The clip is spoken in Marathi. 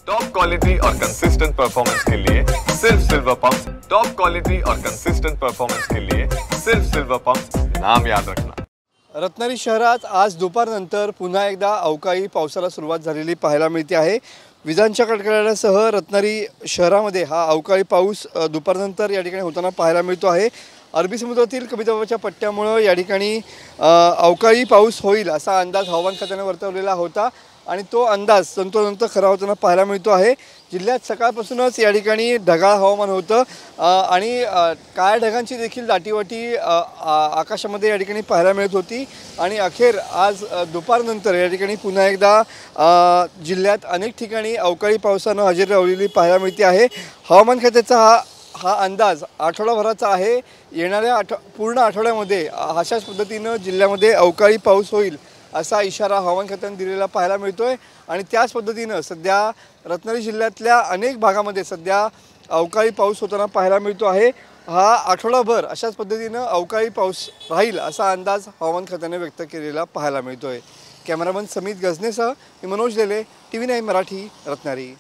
टॉप क्वालिटी और कंसिस्टेंट परफॉर्मेंस के लिए सिर्फ सिल्वर पंप्स। टॉप क्वालिटी और कंसिस्टेंट परफॉर्मेंस के लिए सिर्फ सिल्वर पंप्स, नाम याद रखना। रत्नागिरी शहरात आज दुपारनंतर पुन्हा एकदा अवकाळी पावसाला सुरुवात झालेली पाहायला मिळते आहे। विजांच्या कडकडाटासह रत्नागिरी शहरामध्ये हा अवकाळी पाऊस दुपारनंतर या ठिकाणी होताना पाहायला मिळतो आहे। अरबी समुद्रातील कमी दाबाच्या पट्ट्यामुळे या ठिकाणी अवकाळी पाऊस होईल असा अंदाज हवामान खात्याने वर्तवलेला होता आणि तो अंदाज तंतोतंत खरा होताना पाहायला मिळतो आहे। जिल्ह्यात सकाळपासूनच या ठिकाणी ढगाळ हवामान होतं आणि काळ्या ढगांची देखील दाटीवाटी आकाशामध्ये या ठिकाणी पाहायला मिळत होती आणि अखेर आज दुपारनंतर या ठिकाणी पुन्हा एकदा जिल्ह्यात अनेक ठिकाणी अवकाळी पावसानं हजेरी लावलेली पाहायला मिळते आहे। हवामान खात्याचा हा अंदाज आठवडाभराचा आहे। येणाऱ्या पूर्ण आठवड्यामध्ये अशाच पद्धतीनं जिल्ह्यामध्ये अवकाळी पाऊस होईल असा इशारा हवामान खात्याने दिलेला पाहायला मिळतोय आणि त्याच पद्धतीनं सध्या रत्नागिरी जिल्ह्यातल्या अनेक भागामध्ये सध्या अवकाळी पाऊस होताना पाहायला मिळतो आहे। हा आठवडाभर अशाच पद्धतीनं अवकाळी पाऊस राहील असा अंदाज हवामान खात्याने व्यक्त केलेला पाहायला मिळतोय। कॅमेरामन समित गजनेसह मी मनोज लेले, TV9 मराठी, रत्नागिरी।